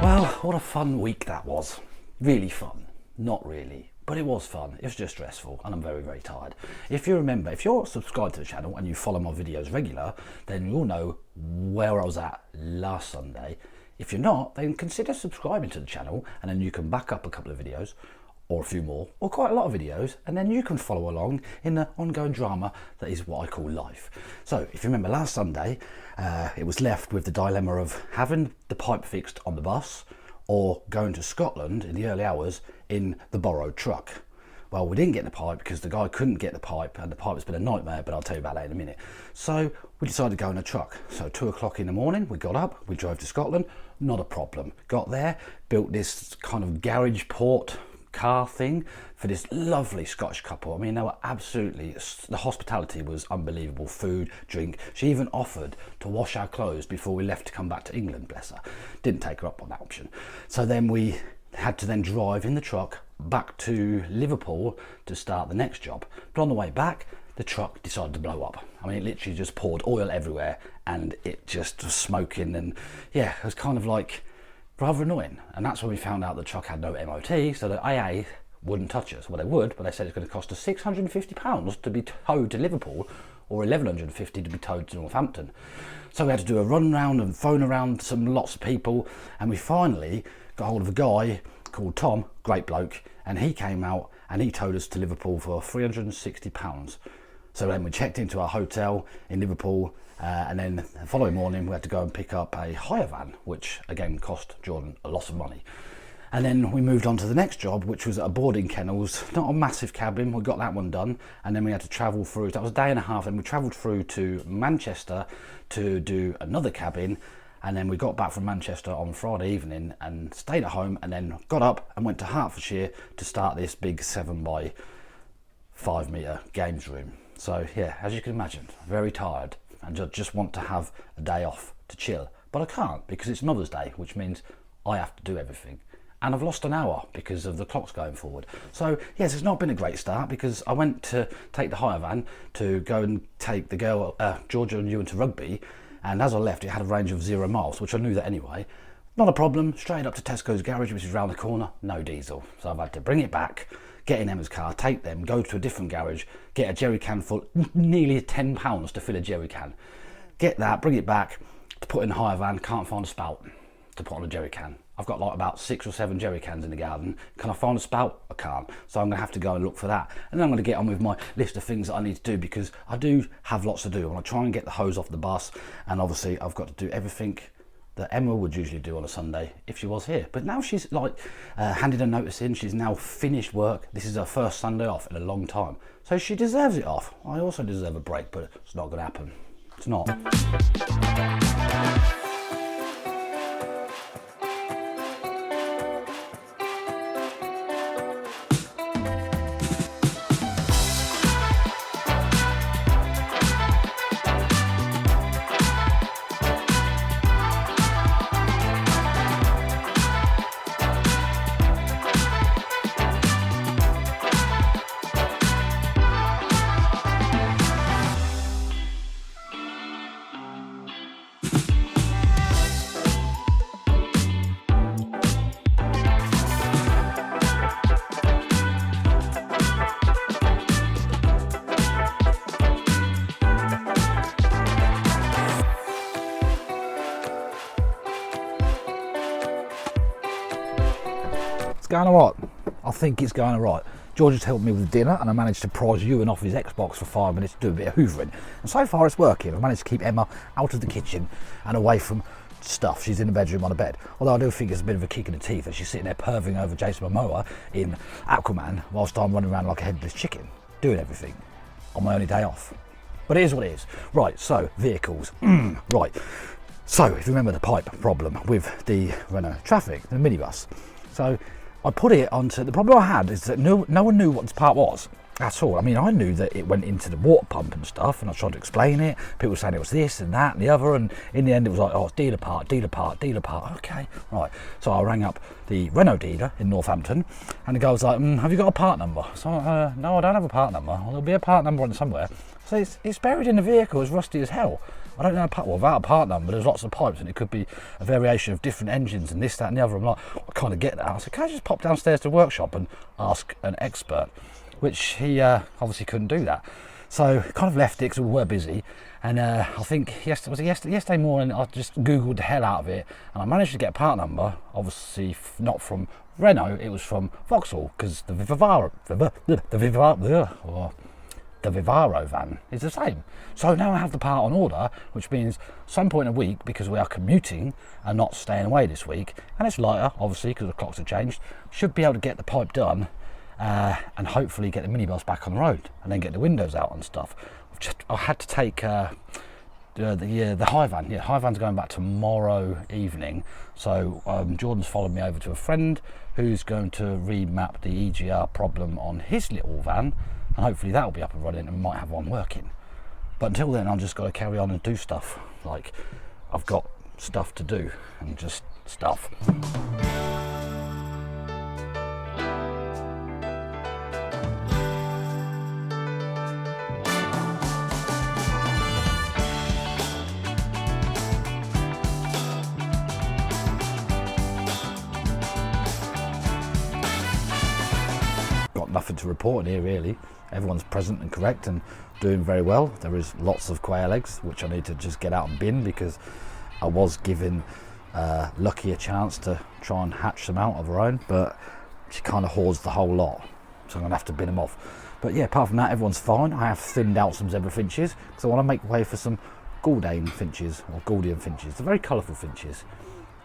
Well, what a fun week that was. Really fun. Not really, but it was fun. It was just stressful and I'm very, very tired. If you remember, if you're subscribed to the channel and you follow my videos regular, then you'll know where I was at last Sunday. If you're not, then consider subscribing to the channel and then you can back up a couple of videos or a few more, or quite a lot of videos, and then you can follow along in the ongoing drama that is what I call life. So, if you remember last Sunday, it was left with the dilemma of having the pipe fixed on the bus or going to Scotland in the early hours in the borrowed truck. Well, we didn't get the pipe because the guy couldn't get the pipe, and the pipe has been a nightmare, but I'll tell you about that in a minute. So we decided to go in a truck. So 2 o'clock in the morning, we got up, we drove to Scotland, not a problem. Got there, built this kind of garage port car thing for this lovely Scottish couple. I mean, they were absolutely, the hospitality was unbelievable. Food, drink. She even offered to wash our clothes before we left to come back to England, bless her. Didn't take her up on that option. So then we had to then drive in the truck back to Liverpool to start the next job. But on the way back, the truck decided to blow up. I mean, it literally just poured oil everywhere and it just was smoking, and yeah, it was kind of like rather annoying. And that's when we found out the truck had no MOT, so the AA wouldn't touch us. Well, they would, but they said it's going to cost us £650 to be towed to Liverpool, or £1,150 to be towed to Northampton. So we had to do a run round and phone around lots of people, and we finally got hold of a guy called Tom, great bloke, and he came out and he towed us to Liverpool for £360. So then we checked into our hotel in Liverpool, and then the following morning we had to go and pick up a hire van, which again cost Jordan a lot of money. And then we moved on to the next job, which was at a boarding kennels, not a massive cabin. We got that one done, and then we had to travel through. That was a day and a half, and we travelled through to Manchester to do another cabin. And then we got back from Manchester on Friday evening and stayed at home, and then got up and went to Hertfordshire to start this big 7 by 5 metre games room. So yeah, as you can imagine, very tired and just want to have a day off to chill. But I can't because it's Mother's Day, which means I have to do everything. And I've lost an hour because of the clocks going forward. So yes, it's not been a great start because I went to take the hire van to go and take the girl, Georgia and Ewan, to rugby. And as I left, it had a range of 0 miles, which I knew that anyway. Not a problem, straight up to Tesco's garage, which is round the corner, no diesel. So I've had to bring it back, get in Emma's car, take them, go to a different garage, get a jerry can full, nearly £10 to fill a jerry can. Get that, bring it back, to put in the hire van, can't find a spout to put on a jerry can. I've got like about 6 or 7 jerry cans in the garden. Can I find a spout? I can't. So I'm going to have to go and look for that. And then I'm going to get on with my list of things that I need to do because I do have lots to do. I want to try and get the hose off the bus. And obviously I've got to do everything that Emma would usually do on a Sunday if she was here. But now she's like handed a notice in. She's now finished work. This is her first Sunday off in a long time. So she deserves it off. I also deserve a break, but it's not going to happen. It's not. Going alright. I think it's going alright. George has helped me with dinner and I managed to prise Ewan off his Xbox for 5 minutes to do a bit of hoovering. And so far it's working. I've managed to keep Emma out of the kitchen and away from stuff. She's in the bedroom on a bed. Although I do think it's a bit of a kick in the teeth as she's sitting there perving over Jason Momoa in Aquaman whilst I'm running around like a headless chicken, doing everything on my only day off. But it is what it is. Right, so vehicles. Right. So if you remember the pipe problem with the Renault Traffic, the minibus. So I put it onto, the problem I had is that no one knew what this part was at all. I mean, I knew that it went into the water pump and stuff, and I tried to explain it. People were saying it was this and that and the other, and in the end it was like, oh, it's dealer part, dealer part, dealer part. Okay, right. So I rang up the Renault dealer in Northampton, and the guy was like, have you got a part number? So no, I don't have a part number. Well, there'll be a part number on somewhere. So it's buried in the vehicle, as rusty as hell. I don't know, without a part number, there's lots of pipes, and it could be a variation of different engines and this, that, and the other. I'm like, I kind of get that. I said, can I just pop downstairs to the workshop and ask an expert? Which he obviously couldn't do that. So kind of left it because we were busy. And I think yesterday morning, I just Googled the hell out of it, and I managed to get a part number. Obviously, not from Renault, it was from Vauxhall, because the Vivaro van is the same. So now I have the part on order, which means some point a week, because we are commuting and not staying away this week, and it's lighter, obviously, because the clocks have changed, should be able to get the pipe done and hopefully get the minibus back on the road and then get the windows out and stuff. I had to take the high van. Yeah, high van's going back tomorrow evening. So Jordan's followed me over to a friend who's going to remap the EGR problem on his little van, and hopefully that'll be up and running and we might have one working. But until then, I've just got to carry on and do stuff. Like, I've got stuff to do and just stuff. Nothing to report here really. Everyone's present and correct and doing very well. There is lots of quail eggs which I need to just get out and bin, because I was given Lucky a chance to try and hatch them out of her own, but she kind of hoards the whole lot, so I'm gonna have to bin them off. But yeah, apart from that, everyone's fine. I have thinned out some zebra finches because I want to make way for some Galdane finches, or Galdian finches. They're very colourful finches.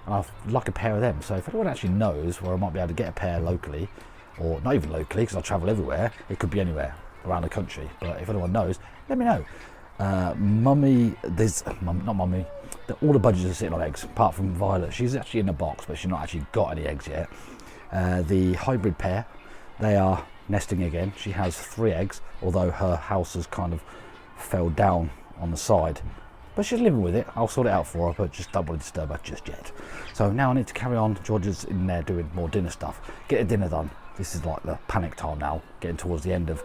I'd like a pair of them, so if anyone actually knows where I might be able to get a pair locally, or not even locally because I travel everywhere, it could be anywhere around the country, but if anyone knows, let me know. Mummy, not Mummy, all the budgies are sitting on eggs apart from Violet. She's actually in the box, but she's not actually got any eggs yet. The hybrid pair, they are nesting again. She has 3 eggs, although her house has kind of fell down on the side, but she's living with it. I'll sort it out for her, but just don't want to disturb her just yet. So now I need to carry on. George's in there doing more dinner stuff, get the dinner done. This is like the panic time now, getting towards the end of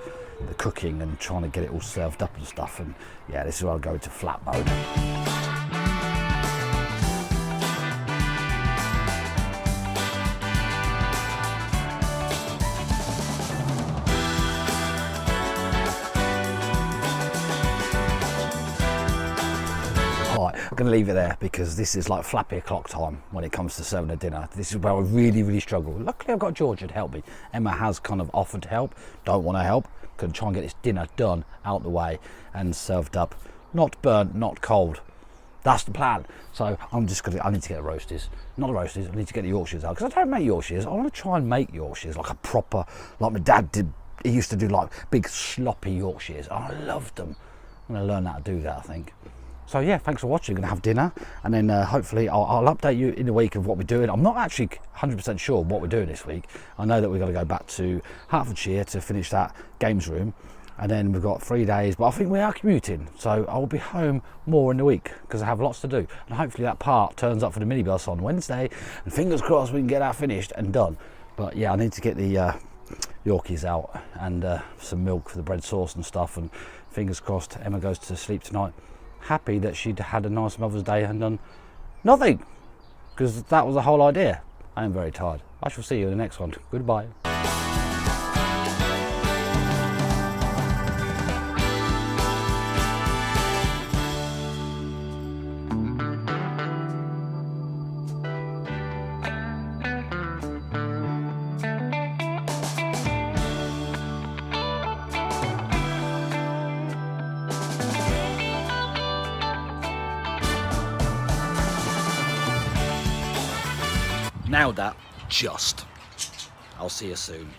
the cooking and trying to get it all served up and stuff. And yeah, this is where I'll go into flat mode. I'm going to leave it there because this is like flappy o'clock time when it comes to serving a dinner. This is where I really struggle. Luckily I've got Georgia to help me. Emma has kind of offered to help, don't want to help, can try and get this dinner done, out the way and served up, not burnt, not cold. That's the plan. So I need to get the roasties, not the roasties, I need to get the Yorkshires out, because I don't make Yorkshires. I want to try and make Yorkshires like a proper, like my dad did. He used to do like big sloppy Yorkshires. I loved them. I'm going to learn how to do that, I think. So yeah, thanks for watching. I'm going to have dinner, and then hopefully I'll update you in the week of what we're doing. I'm not actually 100% sure what we're doing this week. I know that we've got to go back to Hertfordshire to finish that games room, and then we've got 3 days, but I think we are commuting, so I'll be home more in the week because I have lots to do, and hopefully that part turns up for the minibus on Wednesday, and fingers crossed we can get that finished and done. But yeah, I need to get the Yorkies out and some milk for the bread sauce and stuff, and fingers crossed Emma goes to sleep tonight happy that she'd had a nice Mother's Day and done nothing, because that was the whole idea. I am very tired. I shall see you in the next one. Goodbye. Nailed that. Just. I'll see you soon.